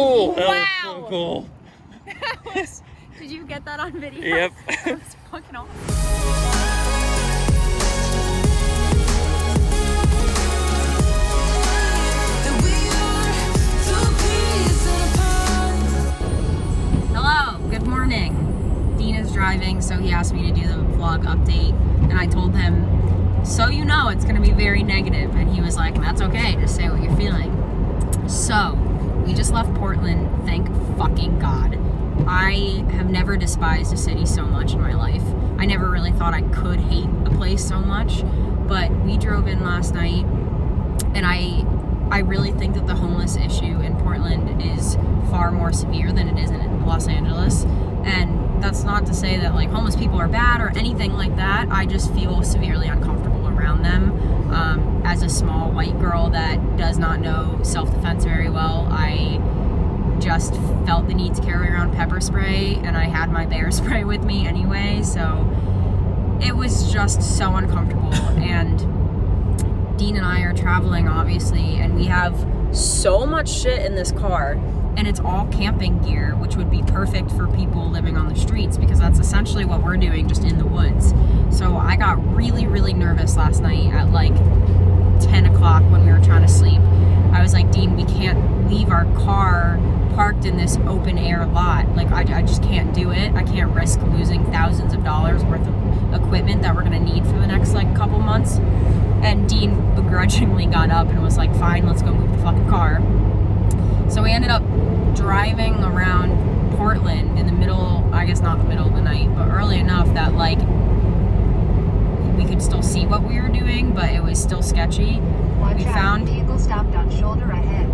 Oh, that wow. was so cool. Did you get that on video? Yep. That was fucking awesome. Hello, good morning. Dean is driving, so he asked me to do the vlog update, and I told him, so you know it's gonna be very negative, and he was like, that's okay, just say what you're feeling. So, we just left Portland, thank fucking God. I have never despised a city so much in my life. I never really thought I could hate a place so much, but we drove in last night, and I really think that the homeless issue in Portland is far more severe than it is in Los Angeles. And that's not to say that like homeless people are bad or anything like that. I just feel severely uncomfortable around them. As a small white girl that does not know self-defense very well, I just felt the need to carry around pepper spray, and I had my bear spray with me anyway, so it was just so uncomfortable. And Dean and I are traveling, obviously, and we have so much shit in this car, and it's all camping gear, which would be perfect for people living on the streets, because that's essentially what we're doing, just in the woods. So I got really, really nervous last night at like 10 o'clock when we were trying to sleep. I was like, Dean, we can't leave our car parked in this open air lot. Like, I just can't do it. I can't risk losing thousands of dollars worth of equipment that we're gonna need for the next like couple months. And Dean begrudgingly got up and was like, fine, let's go move the fucking car. So we ended up driving around Portland in the middle, I guess not the middle of the night, but early enough that like we could still see what we were doing, but it was still sketchy. Watch out, vehicle stopped on shoulder ahead.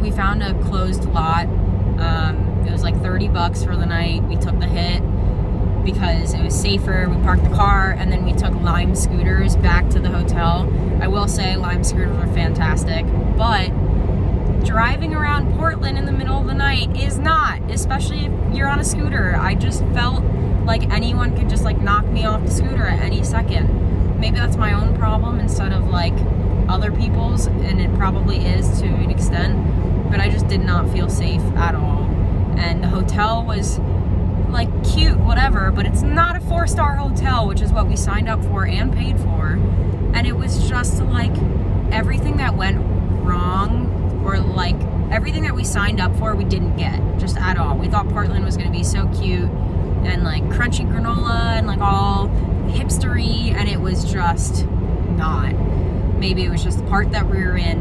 We found a closed lot. It was like $30 for the night. We took the hit because it was safer. We parked the car, and then we took Lime scooters back to the hotel. I will say Lime scooters are fantastic, but driving around Portland in the middle of the night is not, especially if you're on a scooter. I just felt like anyone could just like knock me off the scooter at any second. Maybe that's my own problem instead of like other people's, and it probably is to an extent, but I just did not feel safe at all. And the hotel was like cute, whatever, but it's not a 4-star hotel, which is what we signed up for and paid for. And it was just like everything that went wrong, or like everything that we signed up for, we didn't get, just at all. We thought Portland was gonna be so cute and like crunchy granola and like all hipstery, and it was just not. Maybe it was just the part that we were in,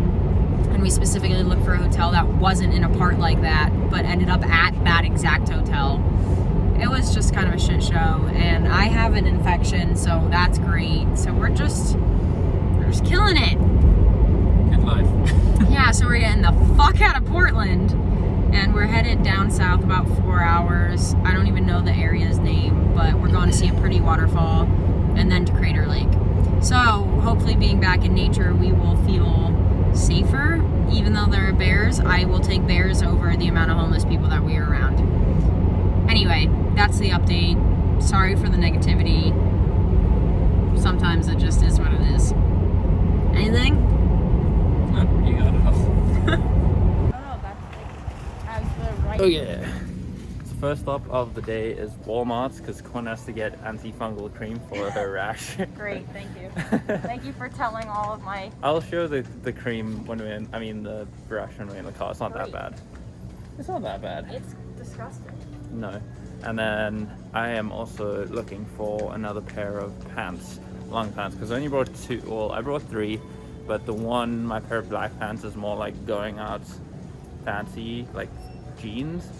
and we specifically looked for a hotel that wasn't in a part like that, but ended up at that exact hotel. It was just kind of a shit show, and I have an infection, so that's great. So we're just killing it. Good life. Yeah, so we're getting the fuck out of Portland, and we're headed down south about 4 hours. I don't even know the area's name, but we're going to see a pretty waterfall, and then to Crater Lake. So hopefully being back in nature, we will feel safer. Even though there are bears, I will take bears over the amount of homeless people that we are around. Anyway, that's the update. Sorry for the negativity. Sometimes it just is what it is. Anything? No, you got it. Oh no, that's like as the right. Oh yeah. First stop of the day is Walmart, because Quinn has to get antifungal cream for her rash. Great, thank you. Thank you for telling all of my... I'll show the cream when we're in, the rash when we're in the car. It's not that Great. bad. It's not that bad. It's disgusting. No. And then I am also looking for another pair of pants, long pants, because I only brought 2, well, I brought 3, but the one, my pair of black pants is more like going out fancy, like jeans.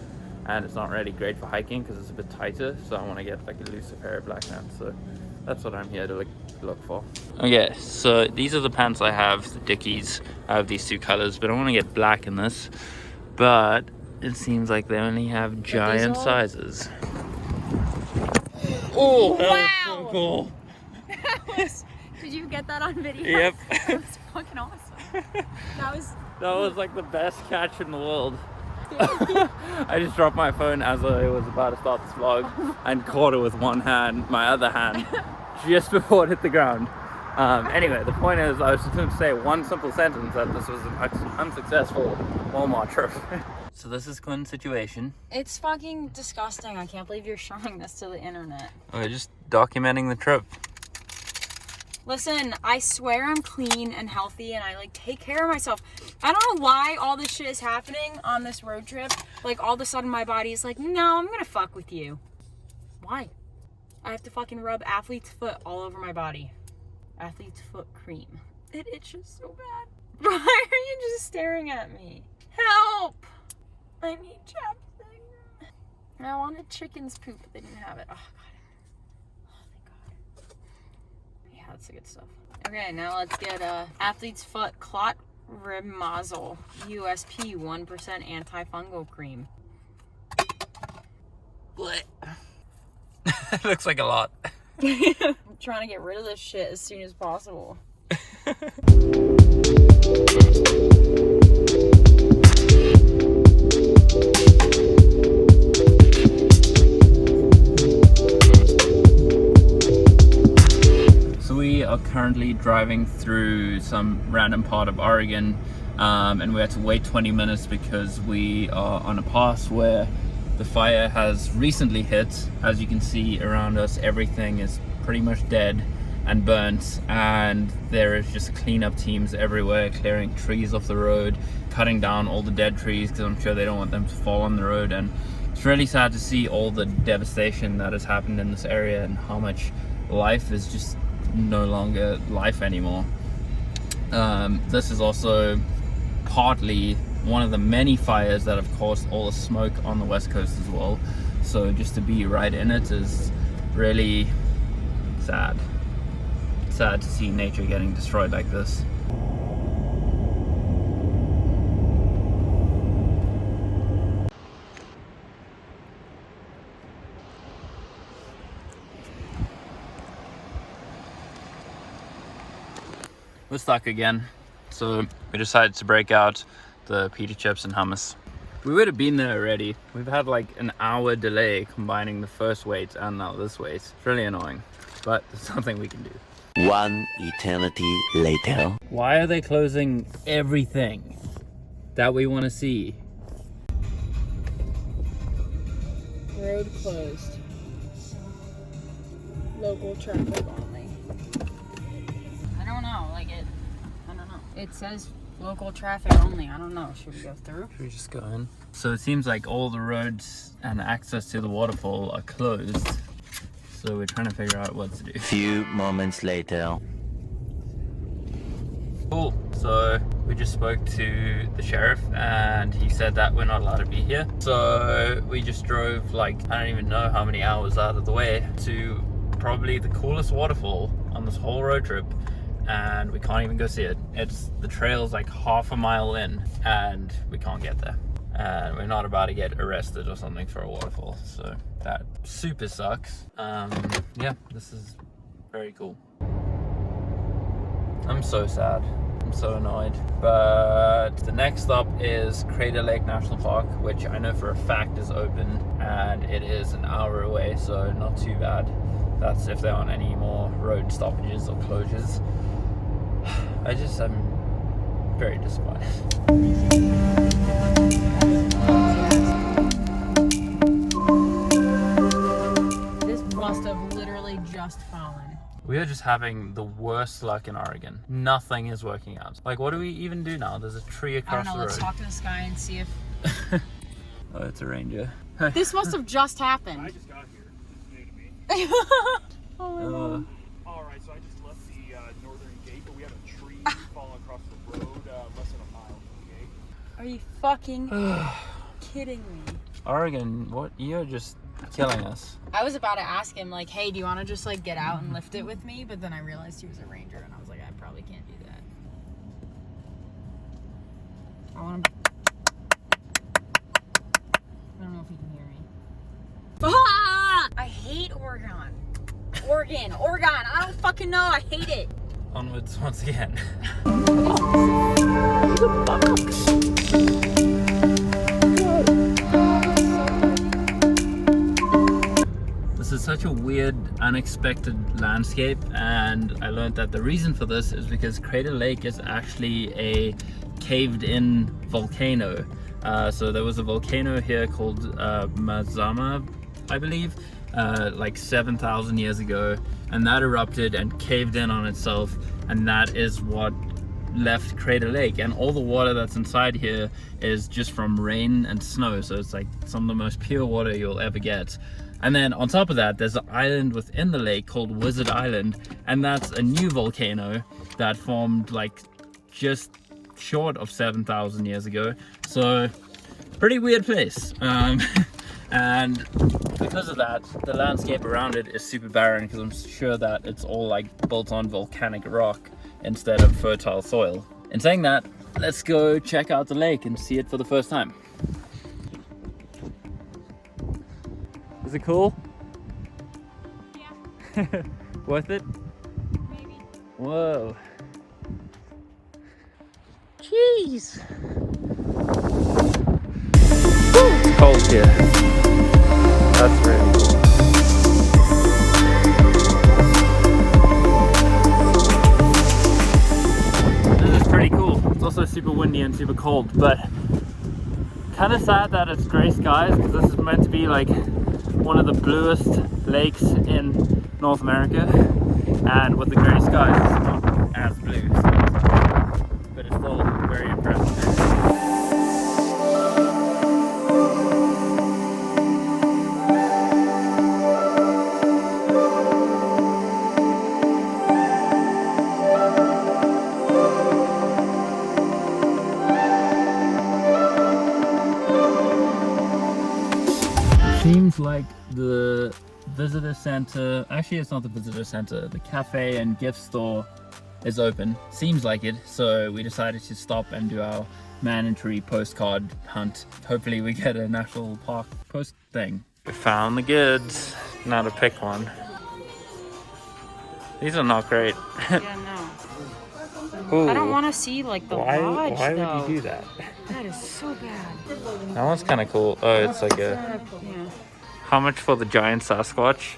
And it's not really great for hiking because it's a bit tighter, so I want to get like a looser pair of black pants. So that's what I'm here to look for. Okay, so these are the pants I have, the Dickies. I have these 2 colors, but I want to get black in this. But it seems like they only have giant sizes. Oh, that was so cool. Did you get that on video? Yep. That was fucking awesome. That was like the best catch in the world. I just dropped my phone as I was about to start this vlog and caught it with one hand, my other hand, just before it hit the ground. Anyway, the point is, I was just going to say one simple sentence that this was an unsuccessful Walmart trip. So this is Quinn's situation. It's fucking disgusting. I can't believe you're showing this to the internet. We're just documenting the trip. Listen, I swear I'm clean and healthy and I like take care of myself. I don't know why all this shit is happening on this road trip. Like all of a sudden my body is like, no, I'm gonna fuck with you. Why? I have to fucking rub athlete's foot all over my body. Athlete's foot cream. It itches so bad. Why are you just staring at me? Help! I need chapstick. I wanted chicken's poop, but they didn't have it. Oh, God. Oh, thank God. Yeah, that's the good stuff. Okay, now let's get athlete's foot clot Rimazole USP 1% antifungal cream. What? It looks like a lot. I'm trying to get rid of this shit as soon as possible. So we are currently driving through some random part of Oregon, and we had to wait 20 minutes because we are on a pass where the fire has recently hit. As you can see around us, everything is pretty much dead and burnt, and there is just cleanup teams everywhere clearing trees off the road, cutting down all the dead trees because I'm sure they don't want them to fall on the road. And it's really sad to see all the devastation that has happened in this area and how much life is just no longer life anymore. This is also partly one of the many fires that have caused all the smoke on the west coast as well. So just to be right in it is really sad. Sad to see nature getting destroyed like this. We're stuck again, so we decided to break out the pita chips and hummus. We would have been there already. We've had like an hour delay combining the first wait and now this wait. It's really annoying, but there's something we can do. One eternity later. Why are they closing everything that we want to see? Road closed. Local traffic only. I don't know, like it, I don't know. It says local traffic only, I don't know. Should we go through? Should we just go in? So it seems like all the roads and access to the waterfall are closed. So we're trying to figure out what to do. Few moments later. Cool. So we just spoke to the sheriff and he said that we're not allowed to be here. So we just drove like, I don't even know how many hours out of the way to probably the coolest waterfall on this whole road trip, and we can't even go see it. The trail's like half a mile in and we can't get there. And we're not about to get arrested or something for a waterfall. So that super sucks. Yeah, this is very cool. I'm so sad. I'm so annoyed. But the next stop is Crater Lake National Park, which I know for a fact is open, and it is an hour away, so not too bad. That's if there aren't any more road stoppages or closures. I'm very disappointed. This must have literally just fallen. We are just having the worst luck in Oregon. Nothing is working out. Like, what do we even do now? There's a tree I across don't know, the road. let's talk to this guy and see if... Oh, it's a ranger. This must have just happened. I just got here. It's new to me. Oh my God. Alright, so I just left the northern gate, but we had a tree fall across the road less than a mile from the gate. Are you fucking kidding me? Oregon, what? You're just killing us. I was about to ask him, like, hey, do you want to just, like, get out and lift it with me? But then I realized he was a ranger, and I was like, I probably can't do that. I want him... I don't know if he can hear me. Ah! I hate Oregon. Oregon. I don't fucking know. I hate it. Onwards once again. This is such such a weird, unexpected landscape, and I learned that the reason for this is because Crater Lake is actually a caved-in volcano. So there was a volcano here called Mazama, I believe, like 7,000 years ago, and that erupted and caved in on itself, and that is what left Crater Lake, and all the water that's inside here is just from rain and snow, so it's like some of the most pure water you'll ever get. And then on top of that, there's an island within the lake called Wizard Island, and that's a new volcano that formed like just short of 7,000 years ago. So pretty weird place. And because of that, the landscape around it is super barren, because I'm sure that it's all like built on volcanic rock instead of fertile soil. In saying that, let's go check out the lake and see it for the first time. Is it cool? Yeah. Worth it? Maybe. Whoa. Jeez. It's cold here. That's really cool. This is pretty cool. It's also super windy and super cold, but kind of sad that it's gray skies, because this is meant to be like one of the bluest lakes in North America, and with the gray skies it's not as blue, but it's still very impressive. Seems like the visitor center, actually it's not the visitor center, the cafe and gift store is open. Seems like it, so we decided to stop and do our mandatory postcard hunt. Hopefully we get a national park post thing. We found the goods. Now to pick one. These are not great. Yeah, no. Ooh, I don't want to see like the lodge, why though. would you do that? That is so bad. That one's kind of cool. Oh, it's like a... Yeah. How much for the giant Sasquatch?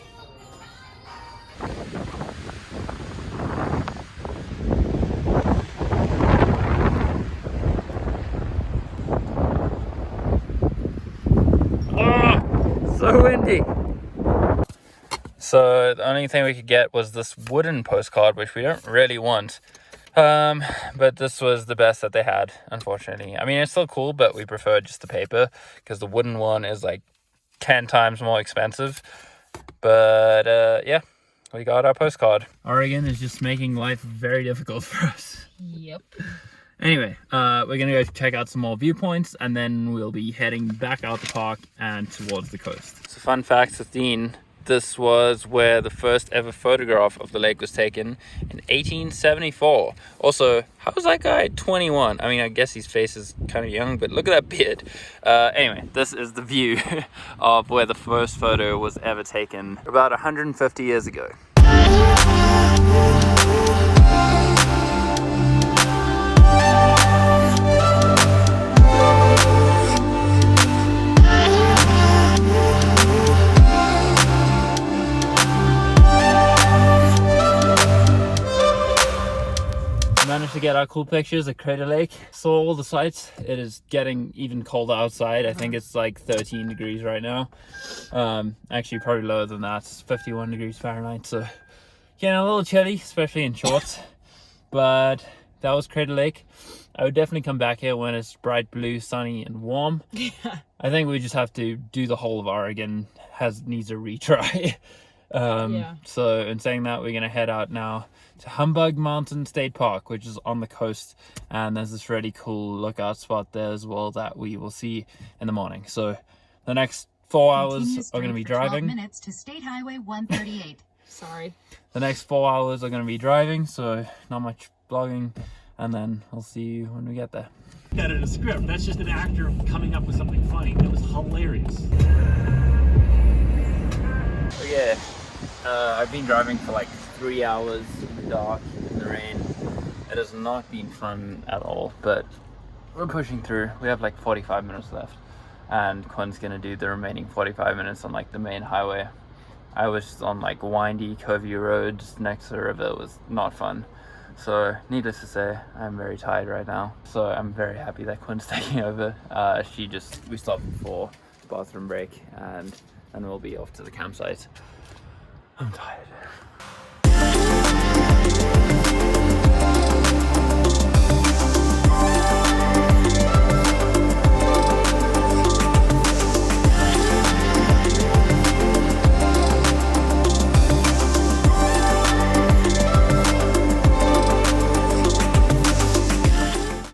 Oh, so windy. So the only thing we could get was this wooden postcard, which we don't really want. But this was the best that they had, unfortunately. I mean, it's still cool, but we prefer just the paper, because the wooden one is like 10 times more expensive. But yeah, we got our postcard. Oregon is just making life very difficult for us. Yep. Anyway, we're gonna go check out some more viewpoints, and then we'll be heading back out the park and towards the coast. So fun facts with Dean. This was where the first ever photograph of the lake was taken in 1874. Also, how was that guy 21? I mean, I guess his face is kind of young, but look at that beard. Anyway, this is the view of where the first photo was ever taken about 150 years ago. Managed to get our cool pictures at Crater Lake. Saw all the sights. It is getting even colder outside. I think it's like 13 degrees right now. Actually probably lower than that. It's 51 degrees Fahrenheit, so getting a little chilly, especially in shorts. But that was Crater Lake. I would definitely come back here when it's bright blue, sunny and warm. Yeah. I think we just have to do the whole of Oregon. Needs a retry. Yeah. So in saying that, we're gonna head out now to Humbug Mountain State Park, which is on the coast, and there's this really cool lookout spot there as well that we will see in the morning. So the next 4 hours are going to be driving. 12 minutes to State Highway 138. Sorry. The next 4 hours are going to be driving, so not much vlogging, and then I'll see you when we get there. That in a script. That's just an actor coming up with something funny. That was hilarious. So yeah, I've been driving for like 3 hours in the dark, in the rain. It has not been fun at all, but we're pushing through. We have like 45 minutes left, and Quinn's gonna do the remaining 45 minutes on like the main highway. I was on like windy, curvy roads next to the river. It was not fun. So needless to say, I'm very tired right now. So I'm very happy that Quinn's taking over. We stopped for the bathroom break and then we'll be off to the campsite. I'm tired.